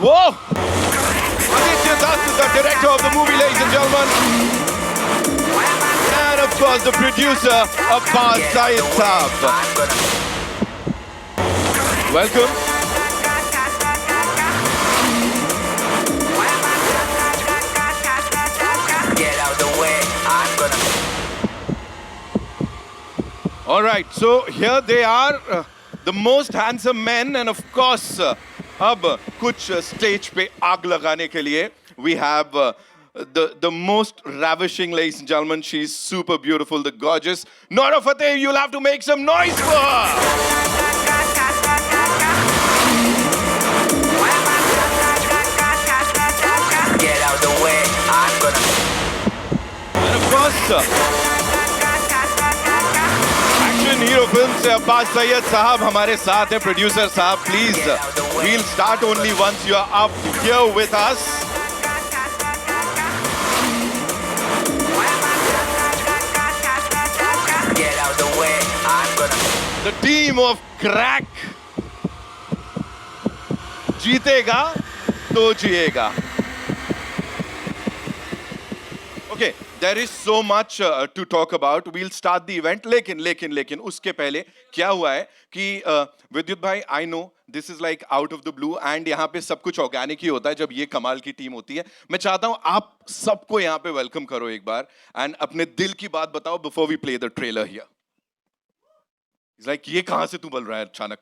Whoa! Vidyut Jammwal, the director of the movie, ladies and gentlemen. And of course, the producer, Abbas Syed Saab. Welcome. Get out the way, I'm gonna. All right, so here they are, the most handsome men, and of course, अब कुछ stage पे आग लगाने के लिए we have the most ravishing, ladies and gentlemen. She's super beautiful, the gorgeous Nora. You'll have to make some noise for her. Get out the way, I'm gonna. And of course, action hero film से अब्बास सैयद साहब हमारे साथ हैं. Producer साहब, please, we'll start only once you are up here with us. Get out the way, I'm gonna. The team of Crakk. जीतेगा तो जिएगा. Okay, there is so much to talk about. We'll start the event. लेकिन उसके पहले क्या हुआ है कि विद्युत भाई, I know this is like out of the blue and यहाँ पे सब कुछ ऑर्गेनिक ही होता है जब ये कमाल की टीम होती है. मैं चाहता हूँ आप सबको यहाँ पे वेलकम करो एक बार and अपने दिल की बात बताओ before we play the trailer here. It's like ये कहाँ से तू बोल रहा है अचानक?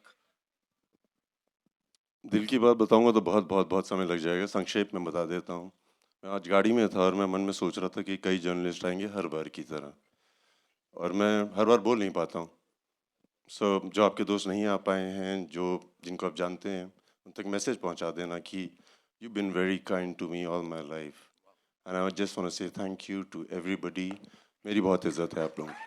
दिल की बात बताऊंगा तो बहुत समय लग जाएगा. संक्षेप में बता देता हूँ. मैं आज गाड़ी में था और मैं मन में सोच रहा था कि कई जर्नलिस्ट आएंगे हर बार की तरह और मैं हर बार बोल नहीं पाता हूँ. जो आपके दोस्त नहीं आ पाए हैं, जिनको आप जानते हैं, उन तक मैसेज पहुँचा देना कि you been very kind to me all my life and I just want to say thank you to everybody. मेरी बहुत इज्जत है आप लोगों की.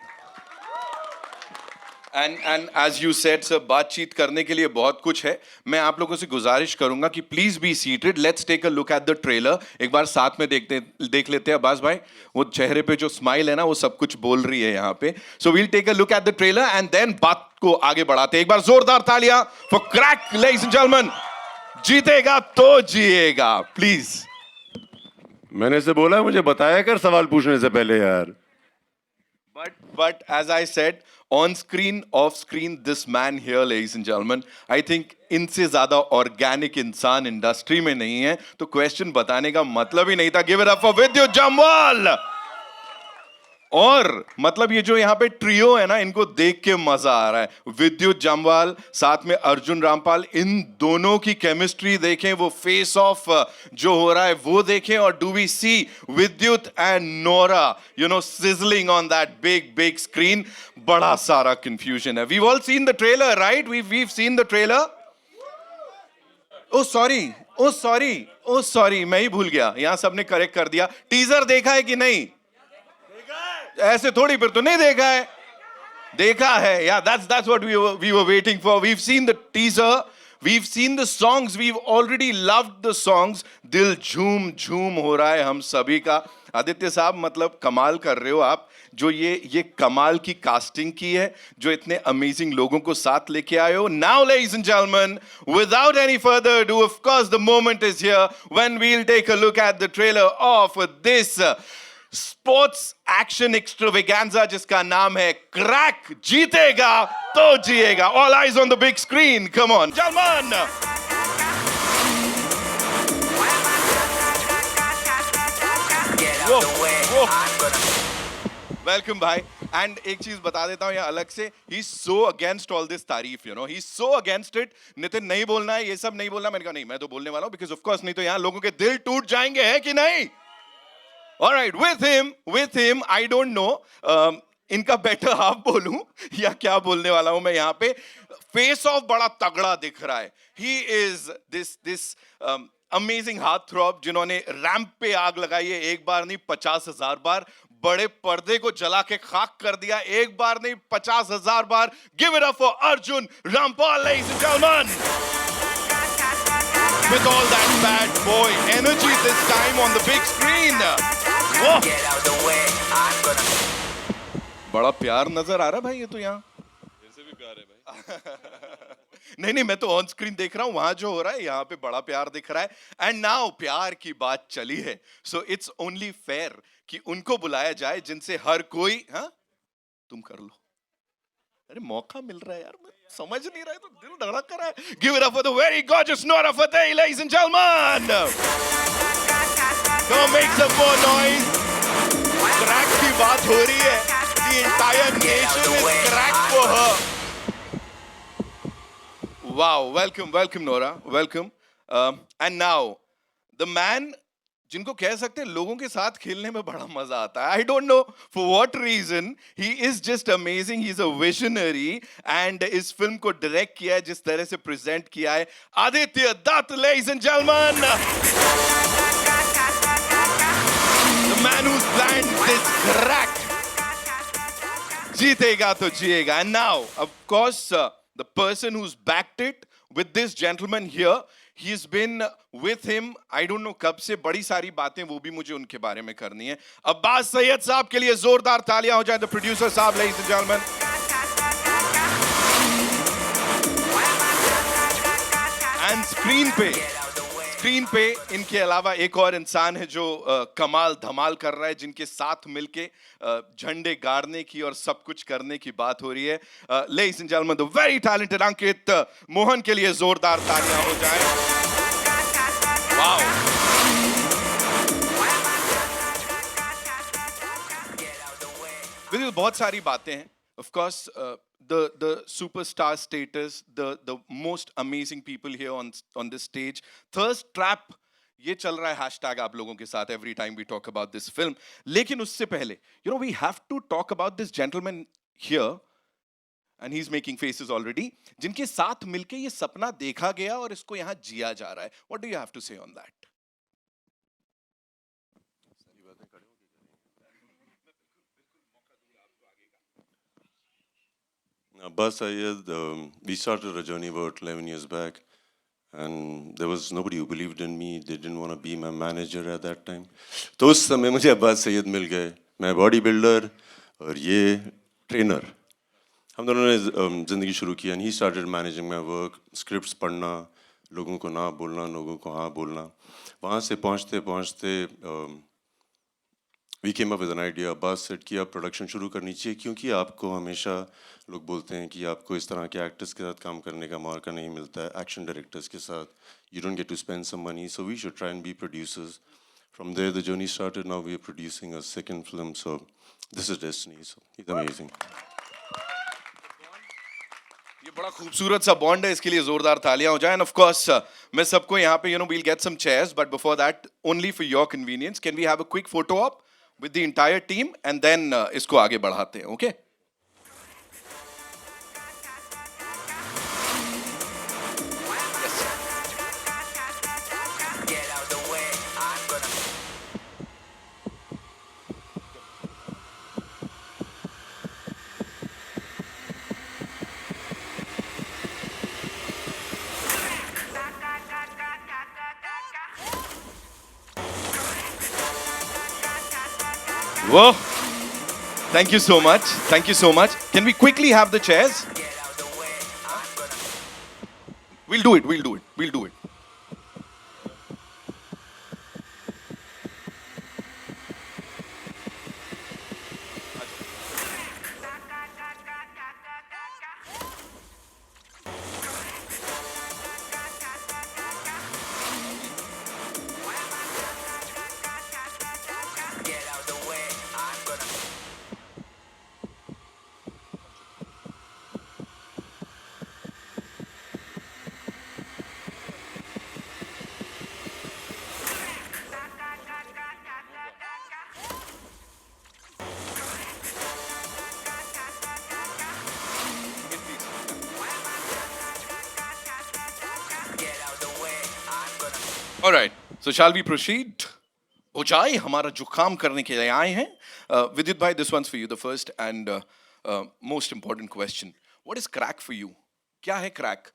And as you said, sir, बातचीत करने के लिए बहुत कुछ है. मैं आप लोगों से गुजारिश करूंगा कि please be seated. Let's take a look at the trailer. एक बार साथ में देख लेते हैं. अब्बास भाई, वो चेहरे पे जो स्माइल है ना, वो सब कुछ बोल रही है यहाँ पे. So we'll take a look at the trailer and then बात को आगे बढ़ाते हैं. एक बार जोरदार तालियां for Crack, ladies and gentleman. जीतेगा तो जिएगा, प्लीज. मैंने से बोला मुझे बताया कर सवाल पूछने से पहले यार. But as I said, on screen, off screen, this man here, ladies and gentlemen, I think इनसे ज़्यादा organic इंसान इंडस्ट्री में नहीं है, तो क्वेश्चन बताने का मतलब ही नहीं था. Give it up for Vidyut Jammwal. और मतलब ये जो यहाँ पे ट्रियो है ना, इनको देख के मजा आ रहा है. विद्युत जम्वाल साथ में अर्जुन रामपाल, इन दोनों की केमिस्ट्री देखें, वो फेस ऑफ जो हो रहा है वो देखें. और do we see Vidyut and Nora, you know, sizzling on that big screen. बड़ा सारा कंफ्यूजन है. We've all seen the trailer, right? We've seen the trailer. Oh sorry, मैं ही भूल गया. यहां सबने करेक्ट कर दिया. टीजर देखा है कि नहीं? ऐसे थोड़ी, फिर तो नहीं देखा है. देखा है. Yeah, that's what we were waiting for. We've seen the teaser, we've seen the songs, we've already loved the songs. दिल झूम हो रहा है हम सभी का. आदित्य साहब, मतलब कमाल कर रहे हो आप, जो ये कमाल की कास्टिंग की है, जो इतने अमेजिंग लोगों को साथ लेके आए हो. Now, ladies and gentlemen, without any further ado, of course, the moment is here when we'll take a look at the trailer of this sports action extravaganza जिसका नाम है क्रैक. जीतेगा तो जिएगा. All eyes on the big screen. Come on जलमान. Welcome भाई. And एक चीज बता देता हूं यहाँ अलग से, he is so against all this तारीफ, you know, he is so against it. Nitin, नहीं बोलना है, ये सब नहीं बोलना. मैंने कहा नहीं, मैं तो बोलने वाला हूं, बिकॉज ऑफ कोर्स नहीं तो यहाँ लोगों के दिल टूट जाएंगे, है कि नहीं? All right, with him, I don't know. इनका बेटर हाफ बोलूं या क्या बोलने वाला हूं मैं यहाँ पे. फेस ऑफ बड़ा तगड़ा दिख रहा है. He is this amazing heartthrob जिन्होंने रैंप पे आग लगाई है. एक बार नहीं, 50,000 बार. बड़े पर्दे को जला के खाक कर दिया. एक बार नहीं, 50,000 बार. Give it up for Arjun Rampal, ladies and gentlemen. With all that bad boy energy this time on the big screen. Get out the way, I'm gonna. बड़ा प्यार नजर आ रहा है भाई, ये तो यहाँ इनसे भी प्यार है भाई. नहीं नहीं, मैं तो ऑन स्क्रीन देख रहा हूं, वहां जो हो रहा है यहाँ पे बड़ा प्यार दिख रहा है। एंड नाउ प्यार की बात चली है, सो इट्स ओनली फेयर कि उनको बुलाया जाए जिनसे हर कोई, हाँ तुम कर लो। अरे मौका मिल रहा है यार, मैं समझ नहीं रहा है तो दिल धड़क रहा है। Give it up for the very gorgeous Nora Fatehi, ladies and gentleman. Go make some more noise. Crack की बात हो रही है। The entire nation is crack for her. Wow, welcome Nora, welcome. And now the man जिनको कह सकते हैं लोगों के साथ खेलने में बड़ा मजा आता है। I don't know for what reason, he is just amazing. He's a visionary and इस फिल्म को डायरेक्ट किया है, जिस तरह से प्रेजेंट किया है, Aditya Dutt, ladies and gentlemen. The man who's planned this crack. जीतेगा तो जिएगा. And now, of course, the person who's backed it with this gentleman here, he's been with him, I don't know कब से, बड़ी सारी बातें वो भी मुझे उनके बारे में करनी है. अब्बास सैयद साहब के लिए जोरदार तालियां हो जाए. The producer साहब, ladies and gentlemen. And screen पे इनके अलावा एक और इंसान है जो कमाल धमाल कर रहा है, जिनके साथ मिलके झंडे गाड़ने की और सब कुछ करने की बात हो रही है. Ladies and gentlemen, the very talented अंकित मोहन के लिए जोरदार तालियां हो जाए. वाओ. विद्युत, बहुत सारी बातें हैं. Of course, the superstar status, the most amazing people here on this stage. Thirst trap, ये चल रहा है hashtag आप लोगों के साथ every time we talk about this film. लेकिन उससे पहले, we have to talk about this gentleman here, and he's making faces already, जिनके साथ मिलके ये सपना देखा गया और इसको यहाँ जिया जा रहा है. What do you have to say on that? Abbas Syed, we started a journey about 11 years back, and there was nobody who believed in me. They didn't want to be my manager at that time. तो उस समय मुझे अब्बास सैयद मिल गए. मैं body builder और ये trainer. हम दोनों ने ज़िंदगी शुरू की. And he started managing my work, scripts पढ़ना, लोगों को ना बोलना, लोगों को हाँ बोलना. वहाँ से पहुँचते पहुँचते we came up with an idea. Abbas set कि आप प्रोडक्शन शुरू करनी चाहिए, क्योंकि आपको हमेशा लोग बोलते हैं कि आपको इस तरह के एक्टर्स के साथ काम करने का मौका नहीं मिलता है, एक्शन डायरेक्टर्स के साथ. You don't get to spend some money, so we should try and be producers. From there, the journey started. Now we are producing a second film, so this is destiny. So he's amazing. ये बड़ा खूबसूरत सा bond है, इसके लिए जोरदार तालियां हो जाएं. And of course, मैं सबको यहाँ पे we'll get some chairs, but before that, only for your convenience, can we have a quick photo op with the entire team, and then इसको आगे बढ़ाते हैं, okay? Get out the way, I'm gonna. Whoa! Thank you so much. Thank you so much. Can we quickly have the chairs? Get out the way, I'm gonna. We'll do it. We'll do it. We'll do it. Get out the way, I'm gonna. Get out the way, I'm gonna. All right. So shall we proceed? हो जाए, हमारा जो काम करने के लिए आए हैं. Vidyut bhai, this one's for you, the first and most important question. What is crack for you? क्या है crack?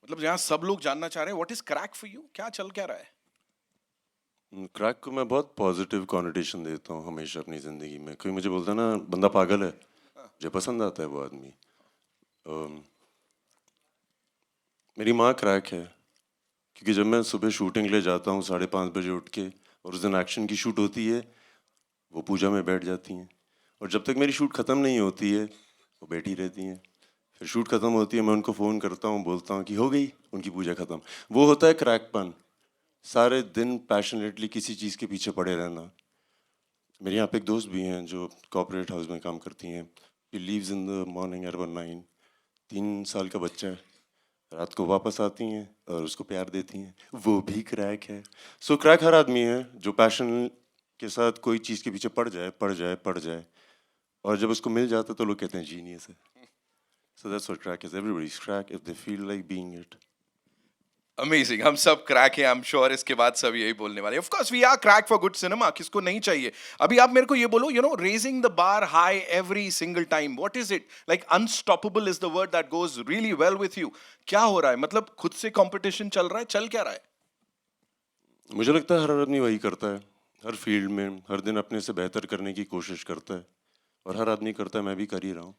मतलब यहाँ सब लोग जानना चाह रहे हैं, what is crack for you? क्या चल क्या रहा है? क्रैक को मैं बहुत पॉजिटिव कॉनोटेशन देता हूँ हमेशा अपनी ज़िंदगी में. कोई मुझे बोलता है ना बंदा पागल है, मुझे पसंद आता है वो आदमी. मेरी माँ क्रैक है, क्योंकि जब मैं सुबह शूटिंग के लिए जाता हूँ 5:30 बजे उठ के, और उस दिन एक्शन की शूट होती है, वो पूजा में बैठ जाती हैं, और जब तक मेरी शूट ख़त्म नहीं होती है वो बैठी रहती हैं। फिर शूट ख़त्म होती है, मैं उनको फ़ोन करता हूँ, बोलता हूँ कि हो गई, उनकी पूजा ख़त्म। वो होता है क्रैकपन, सारे दिन पैशनेटली किसी चीज़ के पीछे पड़े रहना। मेरे यहाँ पे एक दोस्त भी हैं जो कॉर्पोरेट हाउस में काम करती हैं। She leaves in the morning around 9, 3 साल का बच्चा है, रात को वापस आती हैं और उसको प्यार देती हैं। वो भी क्रैक है। सो क्रैक हर आदमी है जो पैशन के साथ कोई चीज़ के पीछे पड़ जाए, और जब उसको मिल जाता है तो लोग कहते हैं जीनियस है। So that's what crack is. Everybody's crack if they feel like being it. Amazing, हम सब क्रैक हैं, आई एम श्योर इसके बाद सब यही बोलने वाले। Of course we are crack for good cinema, किसको नहीं चाहिए। अभी आप मेरे को ये बोलो, raising the bar high every single time, what is it like? Unstoppable is the word that goes really well with you. क्या हो रहा है, मतलब खुद से कंपटीशन चल रहा है, चल क्या रहा है? मुझे लगता है हर आदमी वही करता है, हर फील्ड में हर दिन अपने से बेहतर करने की कोशिश करता है, और हर आदमी करता है, मैं भी कर ही रहा हूँ।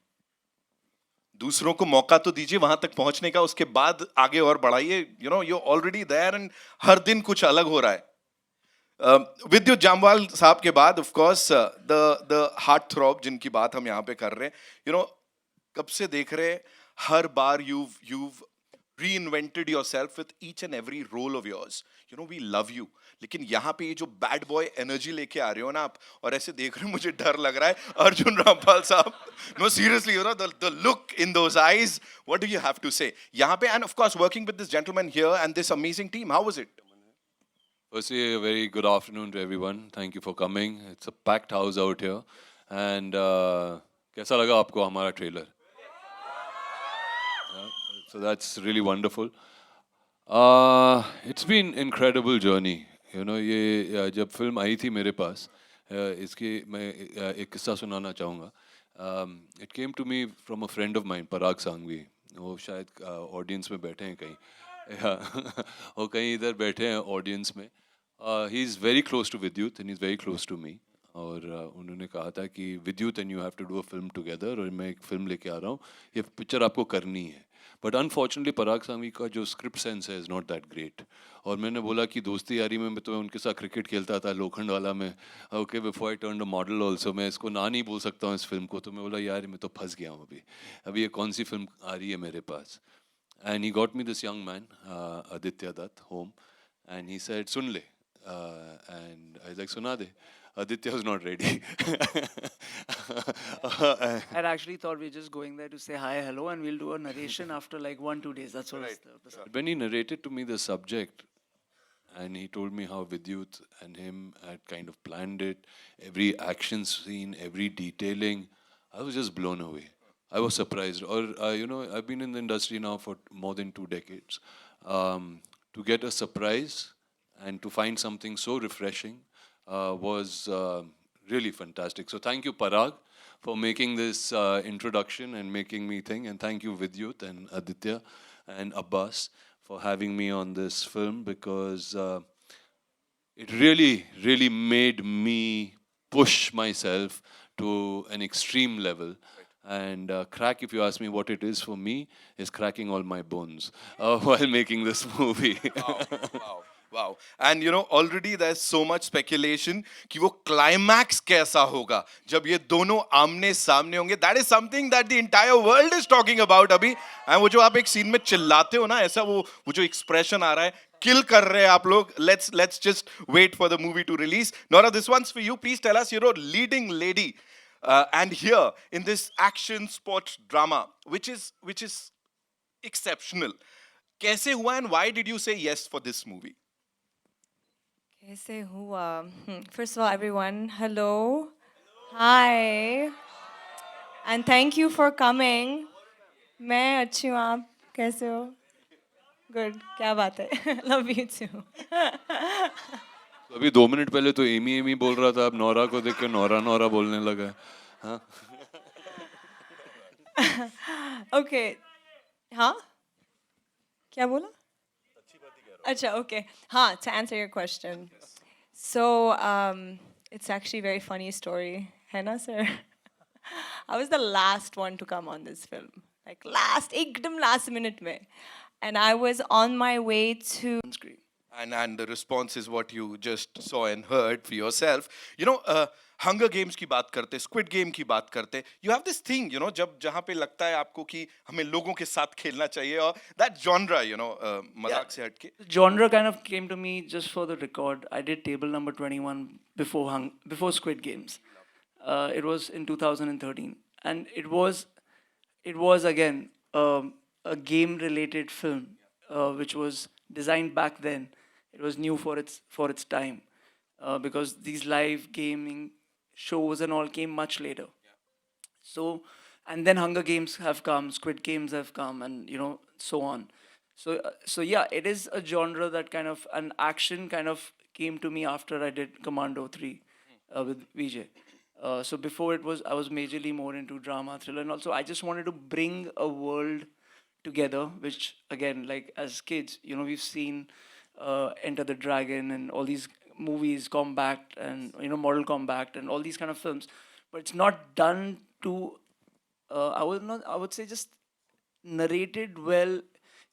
दूसरों को मौका तो दीजिए वहां तक पहुंचने का, उसके बाद आगे और बढ़ाइए। यू ऑलरेडी देयर एंड हर दिन कुछ अलग हो रहा है। विद्युत जामवाल साहब के बाद of course the heart throb जिनकी बात हम यहाँ पे कर रहे हैं, कब से देख रहे हैं, हर बार you've reinvented yourself with each and every role of yours. We love you. लेकिन यहाँ पे ये जो बैड बॉय एनर्जी लेके आ रहे हो ना आप, और ऐसे देख रहे हो, मुझे डर लग रहा है। Arjun Rampal sahab, no seriously, the look in those eyes, what do you have to say यहाँ पे? And of course working with this gentleman here and this amazing team, how was it? Firstly, a very good afternoon to everyone. Thank you for coming. It's a packed house out here. And कैसा लगा आपको हमारा trailer? So that's really wonderful. It's been incredible journey. ये जब film आई थी मेरे पास, इसकी मैं एक किस्सा सुनाना चाहूँगा. It came to me from a friend of mine, पराग सांघवी. वो शायद ऑडियंस में बैठे हैं कहीं. वो कहीं इधर बैठे हैं ऑडियंस में. He is very close to Vidyut and he's very close to me. और उन्होंने कहा था कि Vidyut and you have to do a film together, और मैं एक फिल्म लेके आ रहा हूँ, ये पिक्चर आपको करनी है. बट अनफॉर्चुनेटली पराग सांघवी का जो स्क्रिप्ट सेंस है इज़ नॉट दैट ग्रेट. और मैंने बोला कि दोस्ती यारी में मैं तो उनके साथ क्रिकेट खेलता था लोखंड वाला में, okay, before I turn a model also, मैं इसको ना नहीं बोल सकता हूँ इस फिल्म को. तो मैं बोला यार मैं तो फंस गया हूँ अभी ये कौन सी फिल्म आ रही है मेरे पास. And he got me this young man Aditya Datt home, and he said सुन ले. And I was like, Suna de. Aditya was not ready. I actually thought we were just going there to say hi, hello, and we'll do a narration after like 1-2 days. That's what was the When he narrated to me the subject, and he told me how Vidyut and him had kind of planned it, every action scene, every detailing, I was just blown away. I was surprised. Or, I've been in the industry now for more than 2 decades. To get a surprise and to find something so refreshing was really fantastic. So thank you, Parag, for making this introduction and making me think. And thank you, Vidyut and Aditya and Abbas, for having me on this film, because it really, really made me push myself to an extreme level. And Crakk, if you ask me what it is for me, is cracking all my bones while making this movie. Wow. And already there's so much speculation कि वो climax कैसा होगा जब ये दोनों आमने सामने होंगे. That is something that the entire world is talking about अभी. And वो जो आप एक सीन में चिल्लाते हो ना, ऐसा वो जो expression आ रहा है, kill कर रहे हैं आप लोग. Let's just wait for the movie to release. Nora, this one's for you. Please tell us, you're a leading lady, and here in this action sports drama, which is exceptional. कैसे हुआ, and why did you say yes for this movie? कैसे हुआ? First of all, everyone, hello. Hi. And thank you for coming. मैं अच्छी हूँ, आप कैसे हो? Good. क्या बात है? Love you too. अभी 2 मिनट पहले तो एमी बोल रहा था, अब नोरा को देख के नोरा बोलने लगा. हाँ? Okay. हाँ? क्या बोला? Acha, okay. हाँ, to answer your question. So, it's actually a very funny story. है ना, sir? I was the last one to come on this film. Like एकदम last minute में. and I was on my way to On screen. And the response is what you just saw and heard for yourself. You know, hunger games की बात करते, squid game की बात करते, you have this thing, you know, जब जहाँ पे लगता है आपको कि हमें लोगों के साथ खेलना चाहिए, और दैट जॉनरा, यू नो, मजाक से हटके. The genre kind of came to me just for the record. I did table number 21 before Squid Games. It was in 2013, and it was again a game-related film, which was designed back then. It was new for its time, because these live gaming shows and all came much later. So, and then Hunger Games have come, Squid Games have come, and you know, so on. So yeah, it is a genre that kind of, an action kind of came to me after I did Commando 3 with Vijay. So before I was majorly more into drama, thriller, and also I just wanted to bring a world together, which again, like as kids, you know, we've seen Enter the Dragon and all these movies, Combat, and you know, Mortal Kombat, and all these kind of films, but it's not done to. I would say just narrated well,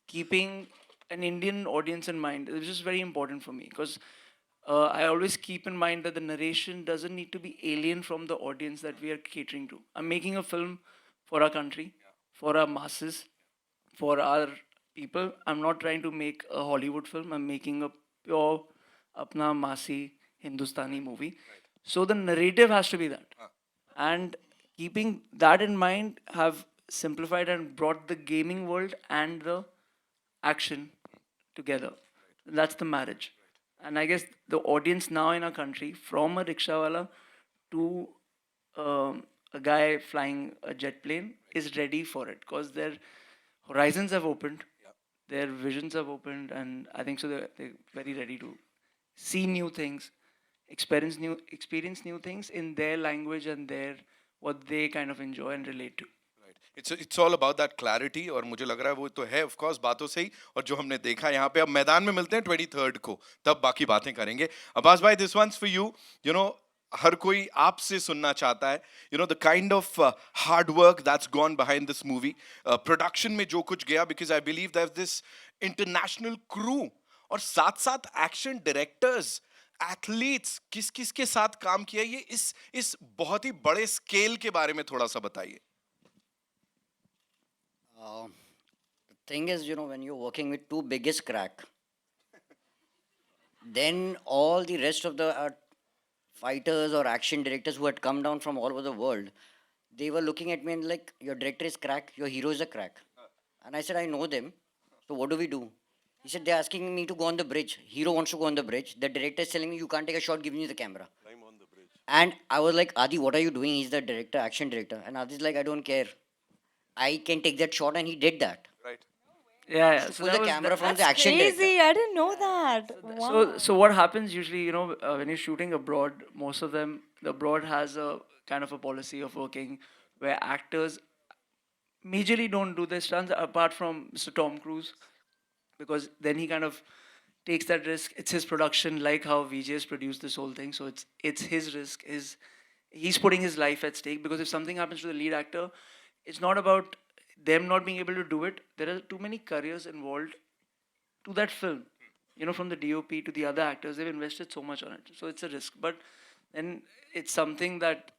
keeping an Indian audience in mind, which is very important for me, because I always keep in mind that the narration doesn't need to be alien from the audience that we are catering to. I'm making a film for our country, for our masses, for our people. I'm not trying to make a Hollywood film. I'm making a pure, apna masi Hindustani movie. So the narrative has to be that. And keeping that in mind, have simplified and brought the gaming world and the action together. That's the marriage. And I guess the audience now in our country, from a rickshawala to a guy flying a jet plane, is ready for it, because their horizons have opened, their visions have opened, and I think so they're very ready to see new things, experience new things in their language and their what they kind of enjoy and relate to. It's all about that clarity, और मुझे लग रहा है वो तो है of course बातों से ही, और जो हमने देखा यहाँ पे, अब मैदान में मिलते हैं 23rd को, तब बाकी बातें करेंगे. अब्बास भाई, this one's for you. You know, हर कोई आपसे सुनना चाहता है, you know, the kind of hard work that's gone behind this movie, production में जो कुछ गया, because I believe there's this international crew, और साथ साथ action directors, athletes, किस किस के साथ काम किया, ये इस बहुत ही बड़े स्केल के बारे में थोड़ा सा बताइए. The thing is, you know, when you're working with two biggest crack, then all the rest of the fighters or action directors who had come down from all over the world, they were looking at me and like, your director is crack, your hero is a crack. And I said, I know them. So what do we do? He said, they're asking me to go on the bridge. Hero wants to go on the bridge. The director is telling me, you can't take a shot, give me the camera. Climb on the bridge. And I was like, Adi, what are you doing? He's the director, action director. And Adi's like, I don't care. I can take that shot, and he did that. Right. Yeah. Pull the camera from the action crazy. director. I didn't know that. Wow. So what happens usually, you know, when you're shooting abroad, most of them, the abroad has a kind of a policy of working where actors majorly don't do their stunts, apart from Mr. Tom Cruise, because then he kind of takes that risk. It's his production, like how VJ's produced this whole thing. So it's his risk. He's putting his life at stake, because if something happens to the lead actor, it's not about them not being able to do it. There are too many careers involved to that film. You know, from the DOP to the other actors, they've invested so much on it. So it's a risk. But then it's something that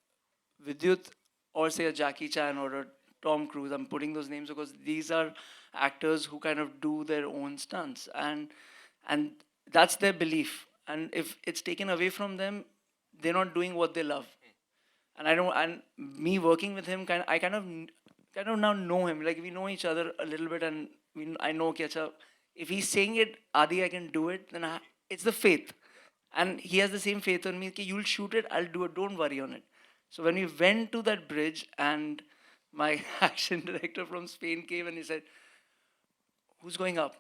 Vidyut, or say a Jackie Chan or a Tom Cruise, I'm putting those names because these are actors who kind of do their own stunts. And that's their belief. And if it's taken away from them, they're not doing what they love. And I don't, and me working with him, I kind of now know him. Like, we know each other a little bit, and I know, okay, acha, if he's saying it, Adi, I can do it, then it's the faith. And he has the same faith on me, okay, you'll shoot it, I'll do it, don't worry on it. So when we went to that bridge, and my action director from Spain came and he said, who's going up?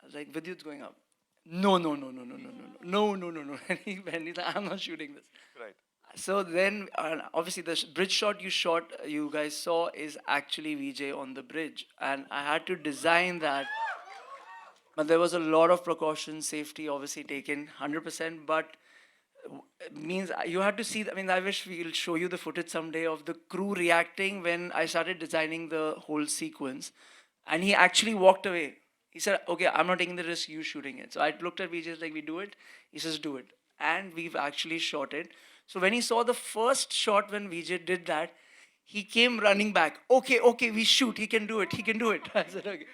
I was like, Vidyut's going up. No. And he went, he's like, I'm not shooting this. Right. So then, obviously, the bridge shot you guys saw, is actually Vijay on the bridge. And I had to design that. But there was a lot of precautions, safety obviously taken, 100%. But means you have to see, I mean, I wish we'll show you the footage someday of the crew reacting when I started designing the whole sequence. And he actually walked away. He said, okay, I'm not taking the risk, you shooting it. So I looked at Vijay, like, we do it? He says, do it. And we've actually shot it. So when he saw the first shot when Vijay did that, he came running back. Okay, we shoot. He can do it. I said, okay.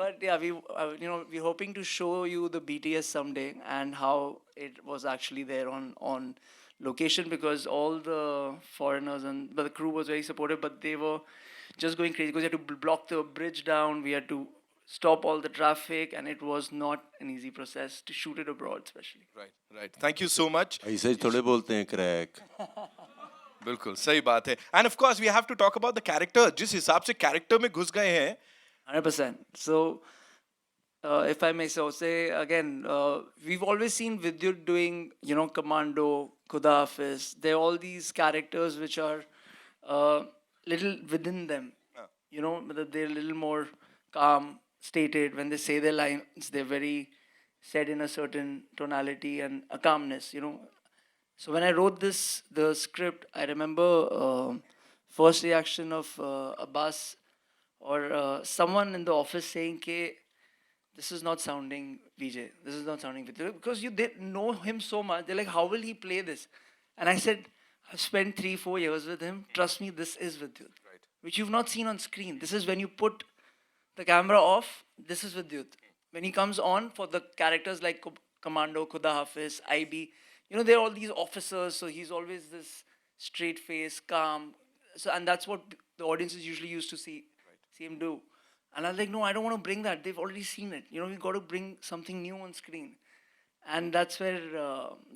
But yeah, we're hoping to show you the BTS someday and how it was actually there on location, because all the foreigners but the crew was very supportive, but they were just going crazy because we had to block the bridge down. We had to stop all the traffic, and it was not an easy process to shoot it abroad, especially. Right. Thank you so much. ऐसे ही थोड़े बोलते हैं crack. बिल्कुल सही बात है. And of course we have to talk about the character. जिस हिसाब से character में घुस गए हैं. 100%. So, if I may so say again, we've always seen Vidyut doing, Commando, Khuda Hafiz. There are all these characters which are little within them. But they're a little more calm, stated. When they say their lines, they're very said in a certain tonality and a calmness. So when I wrote the script, I remember first reaction of Abbas or someone in the office saying, "Ke, this is not sounding Vijay. This is not sounding Vijay," because they know him so much. They're like, "How will he play this?" And I said, "I've spent 3-4 years with him. Trust me, this is Vidyut, which you've not seen on screen. This is when you put the camera off. This is Vidyut. When he comes on for the characters like Commando, Khuda Hafiz, IB, they're all these officers. So he's always this straight face, calm. So and that's what the audiences usually used to see him do." And I was like, "No, I don't want to bring that. They've already seen it. We've got to bring something new on screen." And that's where,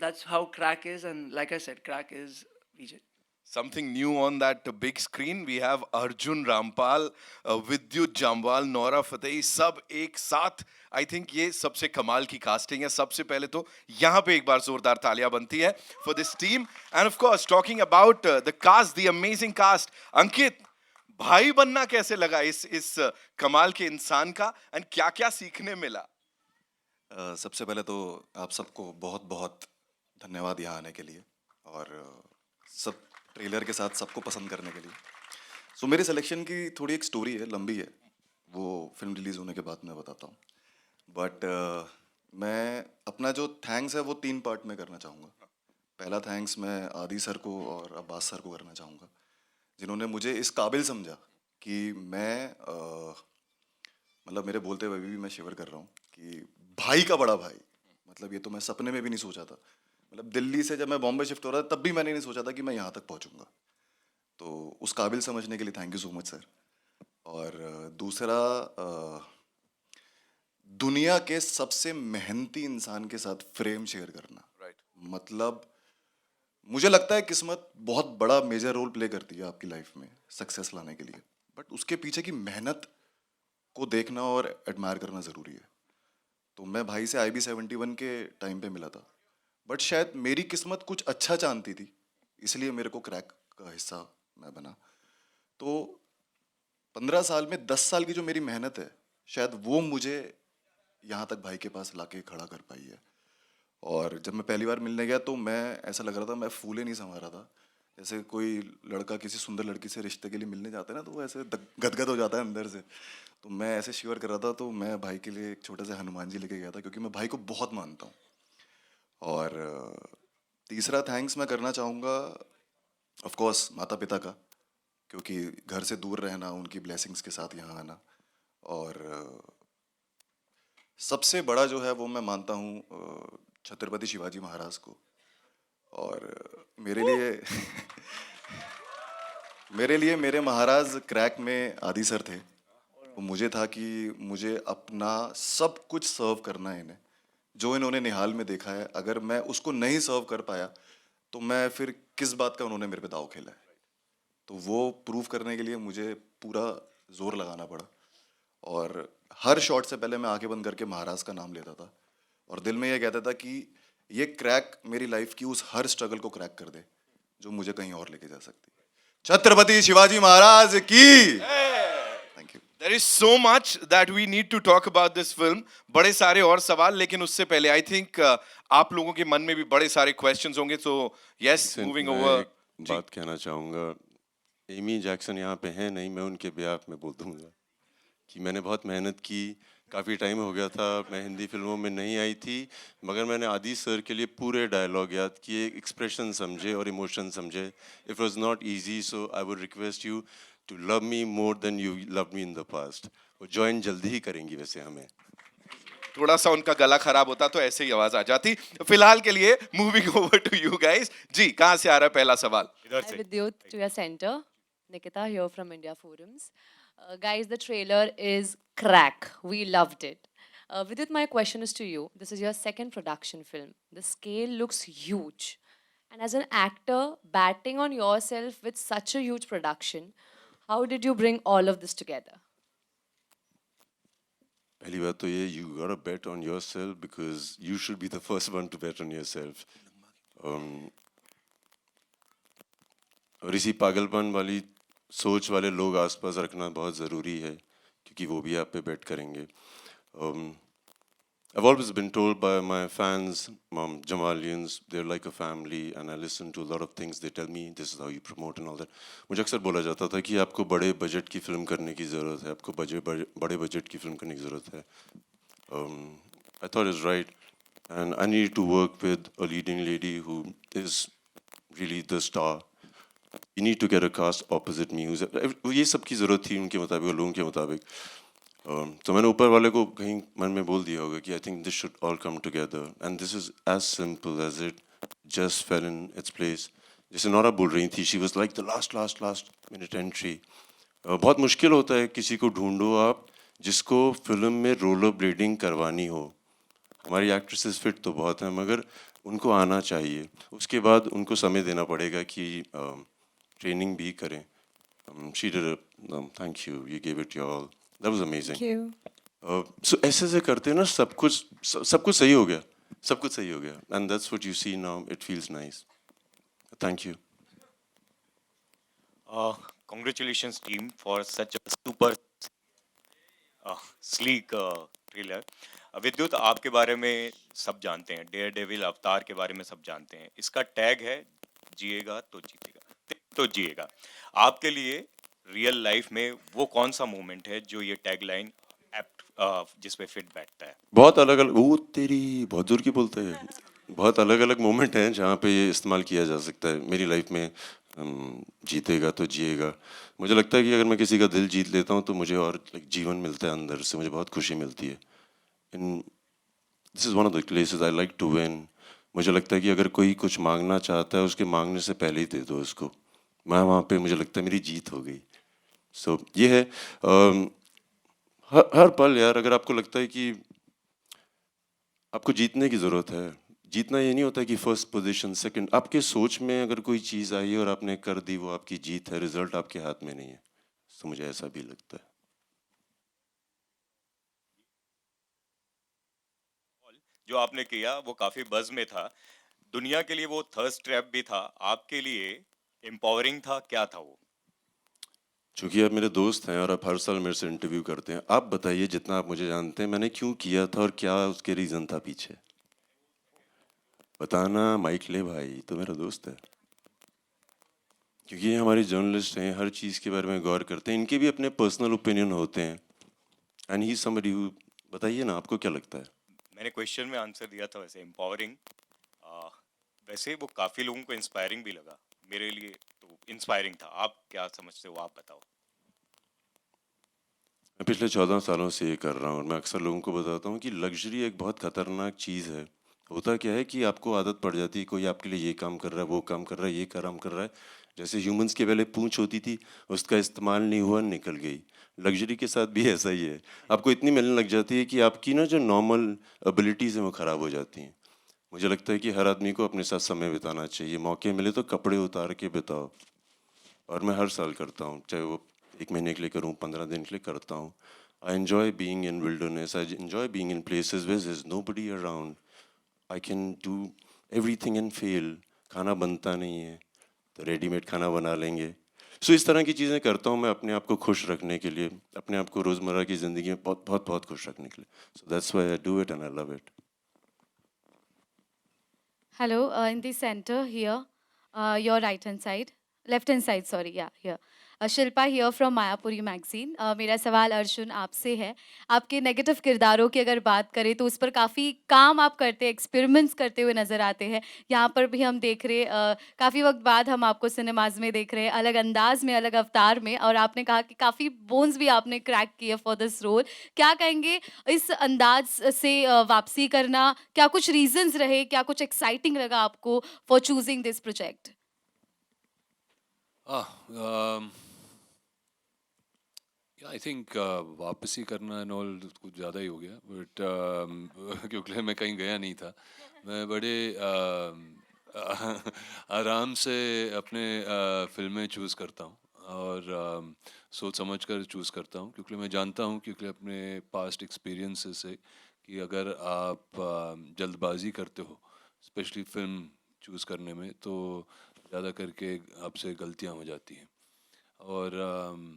that's how Crakk is. And like I said, Crakk is Vijay. Something new on that big screen. We have Arjun Rampal, Vidyut Jammwal, Nora Fateh, सब एक साथ. I think ये सबसे कमाल की casting है. सबसे पहले तो यहाँ पे एक बार जोरदार तालियां बनती है for this team. And of course, talking about the cast, the amazing cast. Ankit, भाई बनना कैसे लगा इस कमाल के इंसान का, and क्या-क्या सीखने मिला? सबसे पहले तो आप सबको बहुत बहुत धन्यवाद यहाँ आने के लिए और सब ट्रेलर के साथ सबको पसंद करने के लिए. सो मेरी सिलेक्शन की थोड़ी एक स्टोरी है, लंबी है, वो फिल्म रिलीज़ होने के बाद मैं बताता हूँ. बट मैं अपना जो थैंक्स है वो 3 पार्ट में करना चाहूँगा. पहला थैंक्स मैं आदि सर को और अब्बास सर को करना चाहूँगा, जिन्होंने मुझे इस काबिल समझा कि मैं मतलब मेरे बोलते हुए भी मैं शिवर कर रहा हूँ कि भाई का बड़ा भाई, मतलब ये तो मैं सपने में भी नहीं सोचा था. मतलब दिल्ली से जब मैं बॉम्बे शिफ्ट हो रहा था तब भी मैंने नहीं सोचा था कि मैं यहाँ तक पहुँचूँगा. तो उस काबिल समझने के लिए thank you so much sir. और दूसरा, दुनिया के सबसे मेहनती इंसान के साथ फ्रेम शेयर करना. मतलब मुझे लगता है किस्मत बहुत बड़ा मेजर रोल प्ले करती है आपकी लाइफ में सक्सेस लाने के लिए, बट उसके पीछे की मेहनत को देखना और एडमायर करना ज़रूरी है. तो मैं भाई से IB-71 के टाइम पे मिला था, बट शायद मेरी किस्मत कुछ अच्छा जानती थी, इसलिए मेरे को क्रैक का हिस्सा मैं बना. तो 15 साल में 10 साल की जो मेरी मेहनत है, शायद वो मुझे यहाँ तक भाई के पास लाके खड़ा कर पाई है. और जब मैं पहली बार मिलने गया तो मैं ऐसा लग रहा था, मैं फूले नहीं समा रहा था. जैसे कोई लड़का किसी सुंदर लड़की से रिश्ते के लिए मिलने जाता है ना, तो वो ऐसे गदगद हो जाता है अंदर से. तो मैं ऐसे शिवर कर रहा था. तो मैं भाई के लिए एक छोटे से हनुमान जी लेके गया था, क्योंकि मैं भाई को बहुत मानता हूँ. और तीसरा थैंक्स मैं करना चाहूँगा ऑफ कोर्स माता पिता का, क्योंकि घर से दूर रहना, उनकी ब्लेसिंग्स के साथ यहाँ आना. और सबसे बड़ा जो है वो मैं मानता हूँ छत्रपति शिवाजी महाराज को. और मेरे लिए मेरे महाराज क्रैक में आदि सर थे. वो मुझे था कि मुझे अपना सब कुछ सर्व करना है इन्हें, जो इन्होंने निहाल में देखा है. अगर मैं उसको नहीं सर्व कर पाया तो मैं फिर किस बात का उन्होंने मेरे पे दाव खेला है. तो वो प्रूव करने के लिए मुझे पूरा जोर लगाना पड़ा. और हर शॉट से पहले मैं आंखें बंद करके महाराज का नाम लेता था और दिल में ये कहता था कि ये क्रैक मेरी लाइफ की उस हर स्ट्रगल को क्रैक कर दे जो मुझे कहीं और लेके जा सकती. छत्रपति शिवाजी महाराज की. Thank you. There is so much that we need to talk about this film. बड़े सारे और सवाल, लेकिन उससे पहले I think आप लोगों के मन में भी बड़े सारे questions होंगे. So yes, moving over. एक बात कहना चाहूँगा. एमी जैक्सन यहाँ पे हैं नहीं, मैं उनके बिहाफ में बोल दूँगा कि मैंने बहुत मेहनत की काफ़ी टाइम हो गया था, मैं हिंदी फिल्मों में नहीं आई थी, मगर मैंने आदि सर के लिए पूरे डायलॉग याद किए, एक्सप्रेशन समझे और इमोशन समझे. It was not easy, so I would request you to love me more then you love me in the past. वो ज्वाइन जल्दी ही करेंगी वैसे हमें. थोड़ा सा उनका गला खराब होता तो ऐसे ही आवाज आ जाती. फिलहाल के लिए moving over to you guys. जी, कहां से आ रहा है पहला सवाल? Hi Vidyut, to your center. Nikita here from India Forums. Guys, the trailer is crack. We loved it. Vidyut, my question is to you. This is your second production film. The scale looks huge. And as an actor, batting on yourself with such a huge production, how did you bring all of this together? पहली बात तो ये, you gotta bet on yourself because you should be the first one to bet on yourself. और इसी पागलपन वाली सोच वाले लोग आसपास रखना बहुत ज़रूरी है, क्योंकि वो भी आप पे बेट करेंगे. I've always been told by my fans, Jamalians, they're like a family, and I listen to a lot of things they tell me, this is how you promote and all that. मुझे अक्सर बोला जाता था कि आपको बड़े budget की film करने की ज़रूरत है, आपको बड़े बजट की फिल्म करने की ज़रूरत है. I thought it's right, and I needed to work with a leading lady who is really the star. You need to get a cast opposite me. ये सब की ज़रूरत थी उनके मुताबिक, लोगों के मुताबिक. तो मैंने ऊपर वाले को कहीं मन में बोल दिया होगा कि I think this should all come together, and this is as simple as it just fell in its place. जैसे नोरा बोल रही थी, she was like the last minute entry. बहुत मुश्किल होता है किसी को ढूंढो आप जिसको फिल्म में रोलर ब्लेडिंग करवानी हो. हमारी एक्ट्रेसेस फिट तो बहुत हैं, मगर उनको आना चाहिए. उसके बाद उनको समय देना पड़ेगा कि ट्रेनिंग भी करें. She did it. Thank you, you give it your all. That was amazing. Thank you. So ऐसे करते हैं ना, सब कुछ सही हो गया, सब कुछ सही हो गया, and that's what you see now. It feels nice. Thank you. Congratulations team for such a super sleek trailer. विद्युत, आपके बारे में सब जानते हैं, डेयर डेविल अवतार के बारे में सब जानते हैं. इसका टैग है जिएगा तो जीतेगा, तो जिएगा. आपके लिए रियल लाइफ में वो कौन सा मोमेंट है जो ये टैगलाइन एप्ट जिस पे फिट बैठता है? बहुत अलग अलग, वो तेरी बहुत दूर की बोलते हैं, बहुत अलग अलग मोमेंट हैं जहाँ पे ये इस्तेमाल किया जा सकता है मेरी लाइफ में. जीतेगा तो जिएगा. मुझे लगता है कि अगर मैं किसी का दिल जीत लेता हूँ तो मुझे और जीवन मिलता है अंदर से, मुझे बहुत खुशी मिलती है. This is one of the places I like to win. मुझे लगता है कि अगर कोई कुछ मांगना चाहता है, उसके मांगने से पहले ही दे दो उसको. मैं वहाँ पे, मुझे लगता है मेरी जीत हो गई. सो ये है. हर पल यार, अगर आपको लगता है कि आपको जीतने की ज़रूरत है, जीतना ये नहीं होता है कि फर्स्ट पोजीशन सेकंड. आपके सोच में अगर कोई चीज़ आई है और आपने कर दी, वो आपकी जीत है. रिजल्ट आपके हाथ में नहीं है. तो मुझे ऐसा भी लगता है. जो आपने किया वो काफी बज़ में था. दुनिया के लिए वो थर्स्ट ट्रैप भी था, आपके लिए एम्पावरिंग था. क्या था वो? चूँकि आप मेरे दोस्त हैं और आप हर साल मेरे से इंटरव्यू करते हैं, आप बताइए जितना आप मुझे जानते हैं, मैंने क्यों किया था और क्या उसके रीज़न था पीछे. बताना. माइक ले भाई, तो मेरा दोस्त है. क्योंकि ये हमारे जर्नलिस्ट हैं, हर चीज़ के बारे में गौर करते हैं, इनके भी अपने पर्सनल ओपिनियन होते हैं. एंड ही समबडी हु, बताइए ना आपको क्या लगता है. मैंने क्वेश्चन में आंसर दिया था वैसे, एम्पावरिंग. वैसे वो काफी लोगों को इंस्पायरिंग भी लगा. मेरे लिए तो इंस्पायरिंग था. आप क्या समझते हो, आप बताओ. मैं पिछले 14 सालों से ये कर रहा हूँ और मैं अक्सर लोगों को बताता हूँ कि लग्जरी एक बहुत ख़तरनाक चीज़ है. होता क्या है कि आपको आदत पड़ जाती है, कोई आपके लिए ये काम कर रहा है, वो काम कर रहा है, ये काम कर रहा है. जैसे ह्यूमंस के पहले पूंछ होती थी, उसका इस्तेमाल नहीं हुआ, निकल गई. लग्जरी के साथ भी ऐसा ही है. आपको इतनी मिलने लग जाती है कि आपकी ना जो नॉर्मल एबिलिटीज़ हैं वो ख़राब हो जाती हैं. मुझे लगता है कि हर आदमी को अपने साथ समय बिताना चाहिए. मौके मिले तो कपड़े उतार के बिताओ. और मैं हर साल करता हूँ, चाहे वो 1 महीने के लिए करूँ, 15 दिन के लिए करता हूँ. I enjoy being in wilderness. I enjoy being in places where there is nobody around. I can do everything and fail. खाना बनता नहीं है तो रेडीमेड खाना बना लेंगे. सो इस तरह की चीज़ें करता हूँ मैं अपने आप को खुश रखने के लिए, अपने आप को रोज़मर्रा की ज़िंदगी में बहुत बहुत बहुत खुश रखने के लिए. So that's why I do it and I love it. Hello, in the center here, your right hand side, left hand side, sorry, yeah, here. Shilpa here from Mayapuri magazine. मेरा सवाल अर्जुन आपसे है। आपके नेगेटिव किरदारों की अगर बात करें तो उस पर काफ़ी काम आप करते हैं, एक्सपेरिमेंट्स करते हुए नज़र आते हैं। यहाँ पर भी हम देख रहे काफ़ी वक्त बाद हम आपको सिनेमाज में देख रहे हैं, अलग अंदाज में, अलग अवतार में, और आपने कहा कि काफ़ी बोन्स भी आपने क्रैक किए फॉर दिस रोल। क्या कहेंगे इस अंदाज से वापसी करना, क्या कुछ रीजंस रहे, क्या कुछ एक्साइटिंग लगा आपको for choosing this project? I think वापसी करना एंड ऑल कुछ ज़्यादा ही हो गया, बट क्योंकि मैं कहीं गया नहीं था। मैं बड़े आराम से अपने फिल्में चूज़ करता हूँ, और सोच समझ कर चूज़ करता हूँ, क्योंकि मैं जानता हूँ, क्योंकि अपने पास्ट एक्सपीरियंसेस से, कि अगर आप जल्दबाजी करते हो स्पेशली फिल्म चूज़ करने में, तो ज़्यादा करके आपसे गलतियाँ हो जाती हैं। और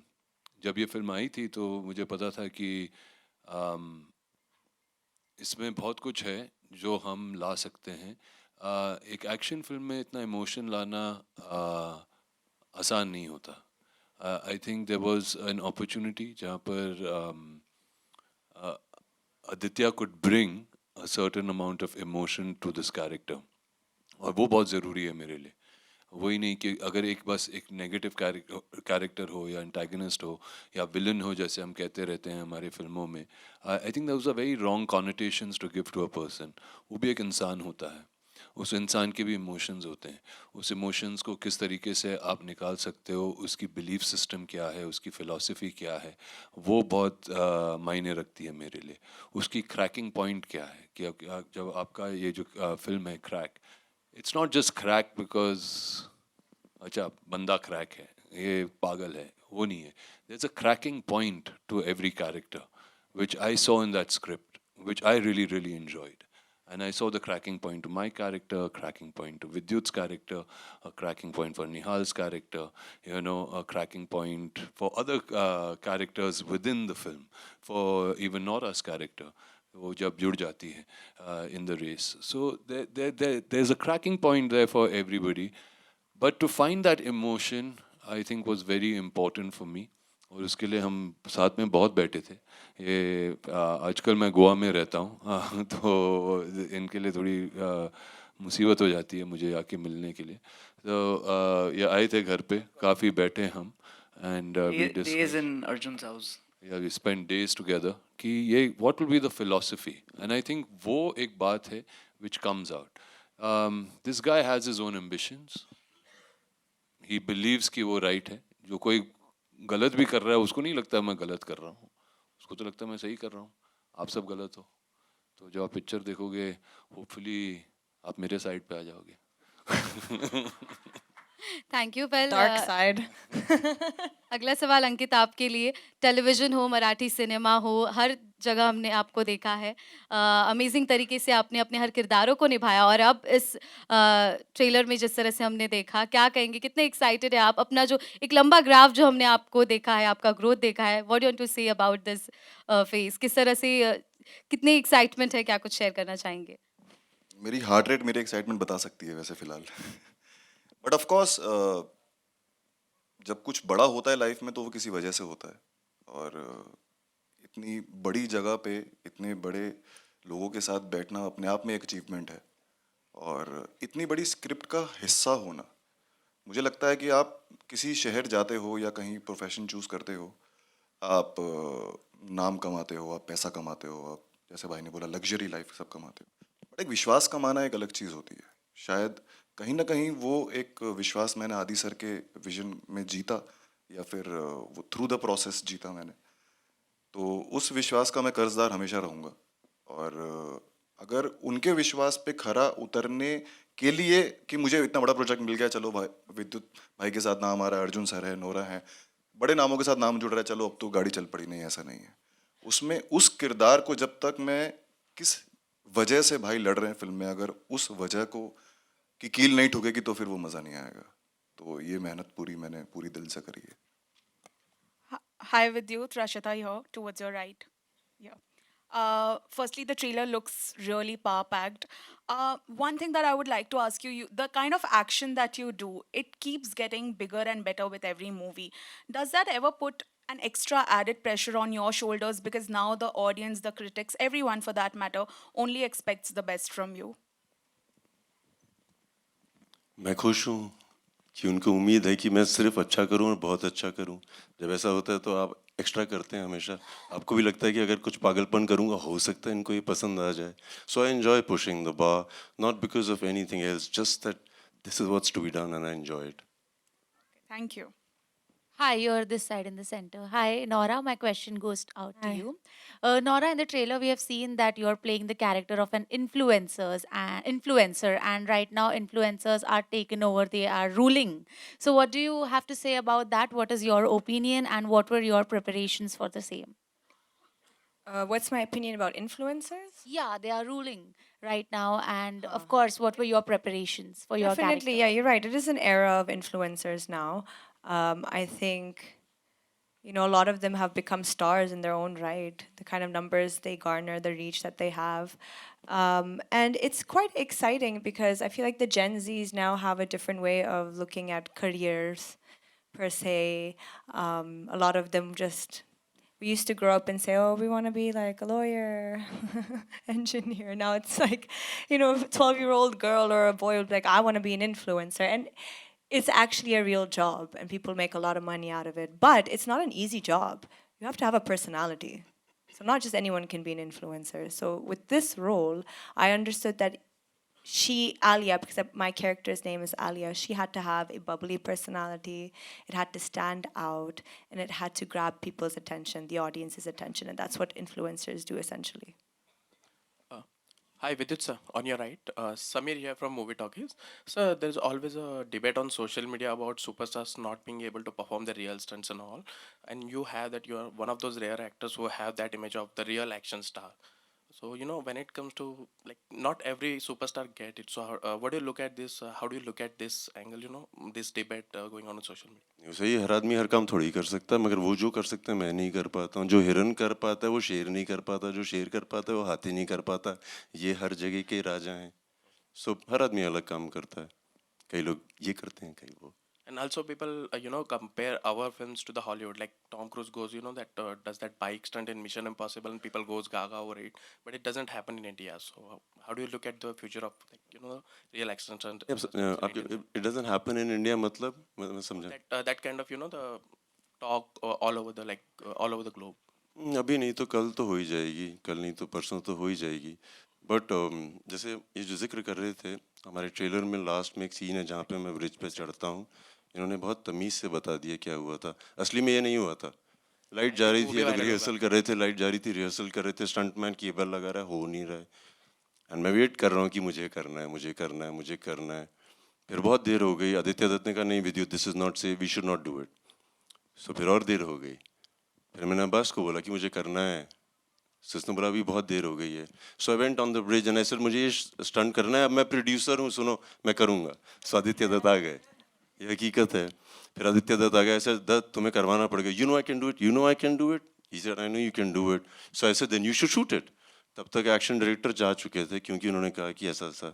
जब ये फिल्म आई थी तो मुझे पता था कि अम, इसमें बहुत कुछ है जो हम ला सकते हैं। एक एक्शन फिल्म में इतना इमोशन लाना आसान नहीं होता। I think there was an opportunity जहाँ पर Aditya could bring a certain amount of emotion to this character, और वो बहुत ज़रूरी है मेरे लिए। वही नहीं कि अगर एक बस एक नेगेटिव कैरेक्टर हो, या एंटागनिस्ट हो, या विलन हो, जैसे हम कहते रहते हैं हमारी फिल्मों में। I think that was a very wrong connotations to give to a person. वो भी एक इंसान होता है, उस इंसान के भी इमोशंस होते हैं। उस इमोशंस को किस तरीके से आप निकाल सकते हो, उसकी बिलीफ सिस्टम क्या है, उसकी फ़िलॉसफी क्या है, वो बहुत मायने रखती है मेरे लिए। उसकी क्रैकिंग पॉइंट क्या है, कि जब आपका ये जो फिल्म है crack, it's not just crack because अच्छा बंदा क्रैक है, ये पागल है, वो नहीं है। There is a cracking point to every character which I saw in that script, which I really, really enjoyed. And I saw the cracking point to my character, a cracking point to Vidyut's character, a cracking point for Nihal's character, you know, a cracking point for other characters within the film, for even Nora's character, वो जब जुड़ जाती है in the race. So there's a cracking point there for everybody. But to find that emotion, I think was very important for me. और उसके लिए हम साथ में बहुत बैठे थे। ये आजकल मैं गोवा में रहता हूँ, तो इनके लिए थोड़ी मुसीबत हो जाती है मुझे आके मिलने के लिए। तो ये आए थे घर पे, काफ़ी बैठे हम, and Days in Arjun's house. We spend days together कि ये what will be the philosophy, and I think वो एक बात है which comes out. This guy has his own ambitions, he believes कि वो राइट है। जो कोई गलत भी कर रहा है उसको नहीं लगता मैं गलत कर रहा हूँ, उसको तो लगता है मैं सही कर रहा हूँ, आप सब गलत हो। तो जब आप पिक्चर देखोगे, होपफुली आप मेरे साइड पे आ जाओगे। Thank you. Well, Dark side. अगला सवाल अंकित आपके लिए। टेलीविजन हो, मराठी सिनेमा हो, हर जगह हमने आपको देखा है। अमेजिंग तरीके से आपने अपने हर किरदारों को निभाया, और अब इस ट्रेलर में जिस तरह से हमने देखा, क्या कहेंगे, कितने एक्साइटेड है आप? अपना जो एक लंबा ग्राफ जो हमने आपको देखा है, आपका ग्रोथ देखा है, what you want to say about this phase? किस तरह से कितनी एक्साइटमेंट है, क्या कुछ शेयर करना चाहेंगे? मेरी हार्ट रेट मेरी एक्साइटमेंट बता सकती है वैसे फिलहाल। बट ऑफ कोर्स जब कुछ बड़ा होता है लाइफ में तो वो किसी वजह से होता है, और इतनी बड़ी जगह पे इतने बड़े लोगों के साथ बैठना अपने आप में एक अचीवमेंट है, और इतनी बड़ी स्क्रिप्ट का हिस्सा होना। मुझे लगता है कि आप किसी शहर जाते हो या कहीं प्रोफेशन चूज करते हो, आप नाम कमाते हो, आप पैसा कमाते हो, आप जैसे भाई ने बोला लग्जरी लाइफ सब कमाते हो, बट एक विश्वास कमाना एक अलग चीज़ होती है। शायद कहीं ना कहीं वो एक विश्वास मैंने आदि सर के विजन में जीता, या फिर वो थ्रू द प्रोसेस जीता मैंने। तो उस विश्वास का मैं कर्जदार हमेशा रहूँगा, और अगर उनके विश्वास पे खरा उतरने के लिए कि मुझे इतना बड़ा प्रोजेक्ट मिल गया, चलो भाई विद्युत भाई के साथ नाम आ रहा है, अर्जुन सर है, नोरा है, बड़े नामों के साथ नाम जुड़ रहा है, चलो अब तो गाड़ी चल पड़ी, नहीं ऐसा नहीं है। उसमें उस किरदार को जब तक मैं किस वजह से भाई लड़ रहे हैं फिल्म में, अगर उस वजह को की कील नहीं ठुकेगी तो फिर वो मज़ा नहीं आएगा। तो ये मेहनत पूरी मैंने पूरी दिल से करी है। Hi Vidyut, Rashita here, towards your right. Yeah. Firstly, the trailer looks really power-packed. One thing that I would like to ask you, the kind of action that you do, it keeps getting bigger and better with every movie. Does that ever put an extra added pressure on your shoulders because now the audience, the critics, everyone for that matter, only expects the best from you? मैं खुश हूँ कि उनको उम्मीद है कि मैं सिर्फ अच्छा करूँ और बहुत अच्छा करूँ। जब ऐसा होता है तो आप एक्स्ट्रा करते हैं हमेशा। आपको भी लगता है कि अगर कुछ पागलपन करूँगा हो सकता है इनको ये पसंद आ जाए। So I enjoy pushing the bar, not because of anything else, just that this is what's to be done and I enjoy it. Thank you. Hi, you're this side in the center. Hi, Nora. My question goes out to Hi. you. Nora, in the trailer, we have seen that you're playing the character of an influencer, and right now, influencers are taken over. They are ruling. So, what do you have to say about that? What is your opinion, and what were your preparations for the same? What's my opinion about influencers? Yeah, they are ruling right now, and of course, what were your preparations for your character? Definitely, yeah, you're right. It is an era of influencers now. I think, you know, a lot of them have become stars in their own right. The kind of numbers they garner, the reach that they have. And it's quite exciting because I feel like the Gen Zs now have a different way of looking at careers, per se. A lot of them just, we used to grow up and say, oh, we want to be like a lawyer, engineer. Now it's like, you know, a 12-year-old girl or a boy will be like, I want to be an influencer. And it's actually a real job and people make a lot of money out of it. But it's not an easy job. You have to have a personality. So not just anyone can be an influencer. So with this role, I understood that Alia, because my character's name is Alia, she had to have a bubbly personality. It had to stand out and it had to grab people's attention, the audience's attention. And that's what influencers do essentially. Hi, Vidyut sir, on your right. Samir here from Movie Talkies. Sir, there's always a debate on social media about superstars not being able to perform their real stunts and all. And you have that, you are one of those rare actors who have that image of the real action star. So, you know, when it comes to, like, not every superstar get it. So, what do you look at this? How do you look at this angle, you know, this debate going on social media? सही है, हर आदमी हर काम थोड़ी कर सकता है, मगर वो जो कर सकते हैं मैं नहीं कर पाता हूँ। जो हिरन कर पाता है वो शेर नहीं कर पाता, जो शेर कर पाता है वो हाथी नहीं कर पाता। ये हर जगह के राजा हैं। सो हर आदमी अलग काम करता है। कई लोग ये करते हैं, कई वो। And also people, you know, compare our films to the Hollywood. Like Tom Cruise goes, you know, that does that bike stunt in Mission Impossible, and people goes gaga over it. But it doesn't happen in India. So how do you look at the future of, like, you know, real action stunt? It doesn't happen in India, मतलब मैं समझा। That kind of, you know, the talk all over the, like, all over the globe. अभी नहीं तो कल तो हो ही जाएगी, कल नहीं तो परसों तो हो ही जाएगी। बट जैसे ये जो जिक्र कर रहे थे, हमारे ट्रेलर में लास्ट में एक सीन है जहाँ पे मैं ब्रिज पे चढ़ता हूँ। इन्होंने बहुत तमीज़ से बता दिया क्या हुआ था। असली में ये नहीं हुआ था। लाइट जा रही थी, रिहर्सल कर रहे थे, लाइट जा रही थी, रिहर्सल कर रहे थे, स्टंटमैन केबल लगा रहा है, हो नहीं रहा है। एंड मैं वेट कर रहा हूँ कि मुझे करना है, मुझे करना है, मुझे करना है। फिर बहुत देर हो गई। आदित्य दत्त ने कहा नहीं Vidyut, this is not safe, we should not do it. So फिर और देर हो गई। फिर मैंने अब्बास को बोला कि मुझे करना है। सो उसने बोला अभी बहुत देर हो गई है। So I went on the bridge and I said मुझे ये स्टंट करना है, अब मैं प्रोड्यूसर हूँ, सुनो मैं करूँगा। सो आदित्य दत्त आ गए, ये हकीकत है। फिर आदित्य दत्त आ गया, ऐसे दत्त तुम्हें करवाना पड़ेगा, you know I can do it, you know I can do it. He said I know you can do it. So I said then you should shoot it. तब तक एक्शन डायरेक्टर जा चुके थे क्योंकि उन्होंने कहा कि ऐसा ऐसा।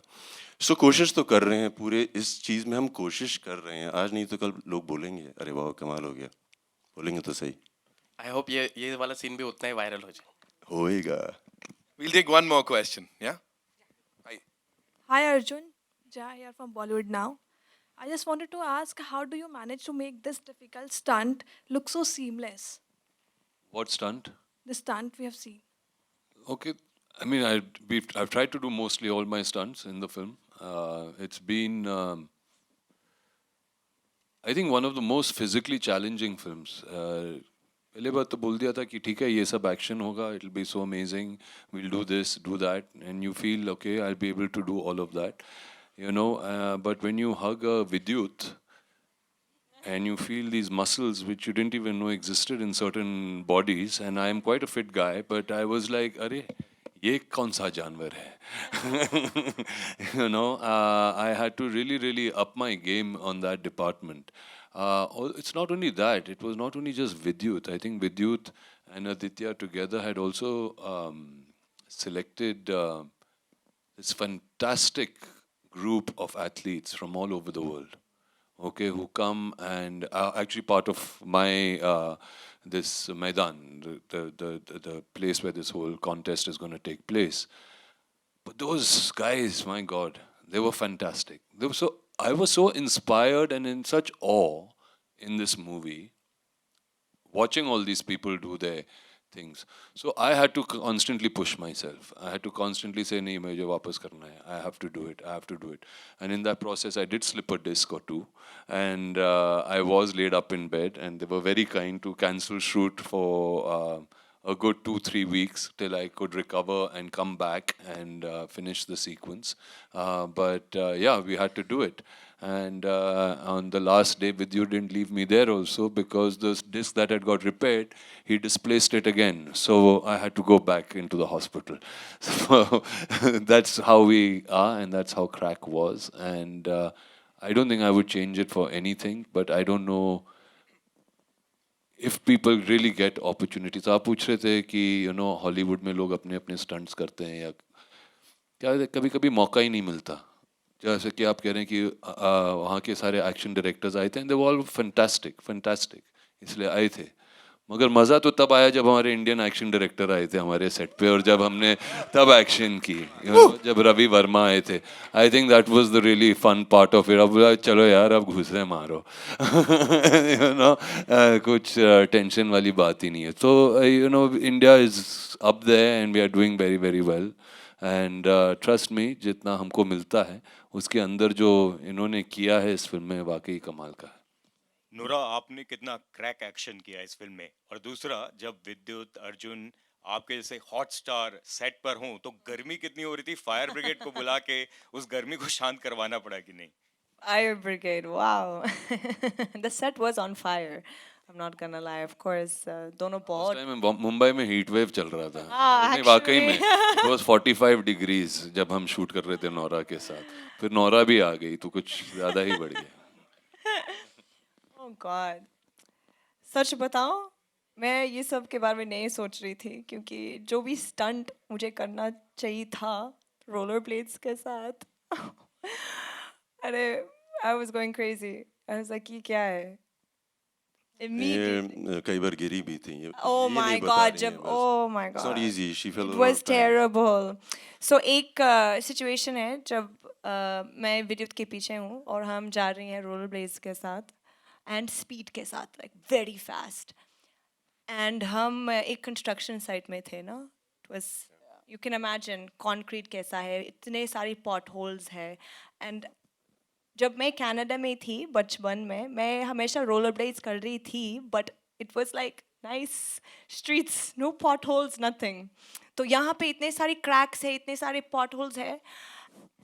सो कोशिश तो कर रहे हैं, पूरे इस चीज़ में हम कोशिश कर रहे हैं। आज नहीं तो कल लोग बोलेंगे अरे वाह कमाल हो गया, बोलेंगे तो सही। I hope ये वाला सीन भी उतना ही वायरल हो जाए। होएगा। We'll take one more question. Yeah. Hi. Hi Arjun, Jaya here from Bollywood Now. I just wanted to ask, how do you manage to make this difficult stunt look so seamless? What stunt? The stunt we have seen. Okay, I mean, I've tried to do mostly all my stunts in the film. It's been, I think, one of the most physically challenging films. पहले बात तो बोल दिया था कि ठीक है ये सब एक्शन होगा, it'll be so amazing, we'll do this, do that, and you feel okay, I'll be able to do all of that, you know. But when you hug a Vidyut and you feel these muscles which you didn't even know existed in certain bodies, and I am quite a fit guy, but I was like, अरे ये कौन सा जानवर है? You know, I had to really up my game on that department. It's not only that, it was not only just Vidyut. I think Vidyut and Aditya together had also selected this fantastic group of athletes from all over the world, okay, who come and are actually part of my this Maidan, the place where this whole contest is going to take place. But those guys, my God, they were fantastic. They were so, I was so inspired and in such awe in this movie, watching all these people do their things. So I had to constantly push myself. I had to constantly say, "नहीं, मुझे वापस करना है. I have to do it. I have to do it." And in that process, I did slip a disc or two, and I was laid up in bed. And they were very kind to cancel shoot for a good 2-3 weeks till I could recover and come back and finish the sequence. But yeah, we had to do it. And on the last day, Vidyut didn't leave me there also, because the disc that had got repaired, he displaced it again. So I had to go back into the hospital. So that's how we are, and that's how Crakk was. And I don't think I would change it for anything, but I don't know if people really get opportunities. आप पूछ रहे थे कि Hollywood में लोग अपने अपने stunts करते हैं, या क्या कभी कभी मौका ही नहीं मिलता. जैसे कि आप कह रहे हैं कि वहाँ के सारे एक्शन डायरेक्टर्स आए थे, and they were all fantastic, इसलिए आए थे. मगर मज़ा तो तब आया जब हमारे इंडियन एक्शन डायरेक्टर आए थे हमारे सेट पे, और जब हमने तब एक्शन की, जब रवि वर्मा आए थे. I think that was the really fun part of it. अब चलो यार, अब घुसे मारो. कुछ टेंशन वाली बात ही नहीं है. तो India is up there and we are doing very very well. And trust me, जितना हमको मिलता है उसके अंदर जो इन्होंने किया है इस फिल्म में, वाकई कमाल का है. नोरा, आपने कितना क्रैक एक्शन किया इस फिल्म में. और दूसरा, जब विद्युत, अर्जुन आपके जैसे हॉट स्टार सेट पर हों, तो गर्मी कितनी हो रही थी. फायर ब्रिगेड को बुला के उस गर्मी को शांत करवाना पड़ा कि नहीं. Fire brigade, wow. The set was on fire. I'm not gonna lie, of course. दोनों उस बहुत. टाइम में मुंबई में हीट वेव चल रहा था. हाँ, नहीं, वाकई में actually. it was 45 डिग्रीज जब हम शूट कर रहे थे नोरा के साथ. फिर नोरा भी आ गई तो कुछ ज़्यादा ही बढ़ गया. Oh God. सच बताऊं, मैं ये सब के बारे में नहीं सोच रही थी, क्योंकि जो भी स्टंट मुझे करना चाहिए था रोलर ब्लेड्स के साथ, अरे I was going crazy. I was like, ये क्या है? Immediately. ये कई बार गिरी भी थी. Oh ये my नहीं बता God, रही जब हैं बस. oh my It's not God. easy. She fell It a lot was of times. terrible. So एक सिचुएशन है जब मैं विद्युत के पीछे हूँ और हम जा रही हैं रोलर ब्लेड्स के साथ एंड स्पीड के साथ, लाइक वेरी फास्ट. एंड हम एक कंस्ट्रक्शन साइट में थे ना. It was, you can imagine concrete कैसा है, इतने सारे पॉट होल्स है. एंड जब मैं कनाडा में थी बचपन में, मैं हमेशा रोलर ब्लेड्स कर रही थी, but it was like nice streets, no potholes, nothing. तो यहाँ पे इतने सारे क्रैक्स है, इतने सारे पॉट होल्स है.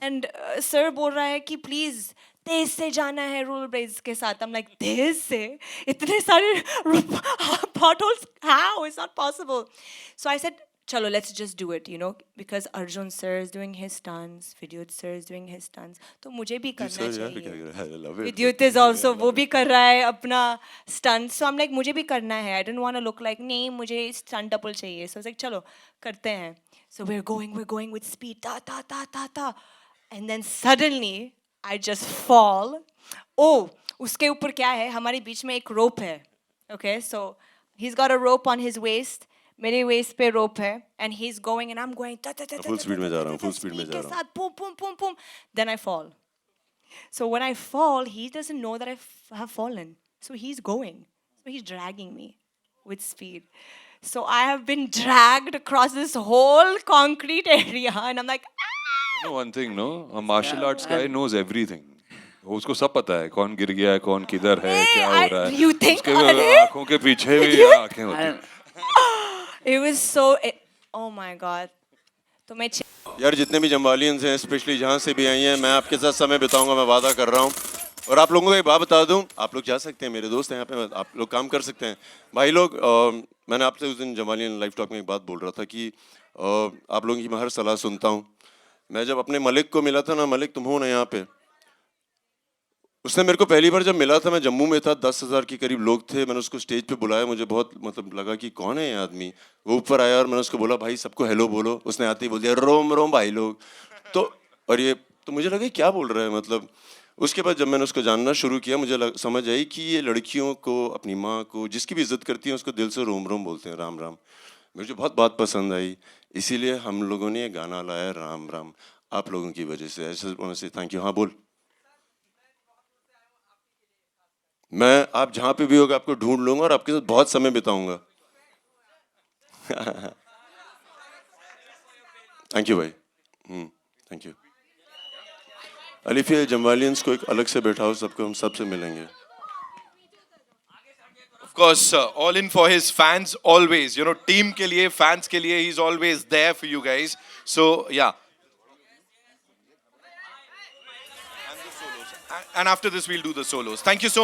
एंड सर बोल रहा है कि प्लीज़ तेज से जाना है रोलर ब्लेड्स के साथ. I'm like, तेज से? इतने सारे pot holes, how? It's not possible. So I said, chalo, let's just do it, because Arjun sir is doing his stunts, Vidyut sir is doing his stunts, तो मुझे भी करना Sir, yeah, चाहिए. I love it. Vidyut is also, वो भी कर रहा है अपना stunt. So I'm like, मुझे भी करना है. I didn't want to look like, नहीं, मुझे stunt double चाहिए. So I was like, चलो करते हैं. So we're going with speed, ta ta ta ta ta, and then suddenly I just fall. Oh, उसके ऊपर क्या है, हमारे बीच में एक rope है. Okay, so he's got a rope on his waist. मेरे waist पे rope है, and he's going and I'm going ta ta ta ta. Full speed में जा रहा हूँ, full speed में जा के रहा हूँ. साथ boom boom boom boom. Then I fall. So when I fall, he doesn't know that I have fallen. So he's going. So he's dragging me with speed. So I have been dragged across this whole concrete area, and I'm like, You know one thing, no? A martial arts guy knows everything. उसको सब पता है, कौन गिर गया है, कौन किधर है, क्या हो रहा है. You think? उसके अरे? आँखों के पीछे भी आँखें होती हैं. it was so. Oh my God. तो मैं यार जितने भी जमवालियंस हैं, स्पेशली जहाँ से भी आई हैं, मैं आपके साथ समय बिताऊंगा, मैं वादा कर रहा हूँ. और आप लोगों को एक बात बता दूं, आप लोग जा सकते हैं, मेरे दोस्त हैं यहाँ पे, आप लोग काम कर सकते हैं. भाई लोग, मैंने आपसे उस दिन जमवालियन लाइव टॉक में एक बात बोल रहा था कि आप लोगों की मैं हर सलाह सुनता हूँ. मैं जब अपने मलिक को मिला था ना, मलिक तुम हो ना यहाँ पे, उसने मेरे को पहली बार जब मिला था, मैं जम्मू में था, 10,000 के करीब लोग थे, मैंने उसको स्टेज पे बुलाया, मुझे बहुत मतलब लगा कि कौन है ये आदमी। वो ऊपर आया और मैंने उसको बोला भाई सबको हेलो बोलो, उसने आते ही बोल दिया रोम रोम भाई लोग। तो और ये तो मुझे लगा क्या बोल रहा है मतलब। उसके बाद जब मैंने उसको जानना शुरू किया, मुझे समझ आई कि ये लड़कियों को, अपनी माँ को, जिसकी भी इज्जत करती हैं उसको दिल से रोम रोम बोलते हैं, राम राम। मुझे बहुत बात पसंद आई, इसीलिए हम लोगों ने ये गाना लाया राम राम, आप लोगों की वजह से। ऐसे से थैंक यू। हाँ बोल। मैं आप जहाँ पे भी होगा आपको ढूंढ लूंगा और आपके साथ बहुत समय बिताऊंगा। थैंक यू भाई। Thank you. अलिफिया जमवालियंस को एक अलग से बैठाओ, सबको हम सबसे मिलेंगे। Of course, all in for his fans always. You know, team के लिए, fans के लिए, he's always there for you guys. So yeah. And after this, we'll do the solos. Thank you so much.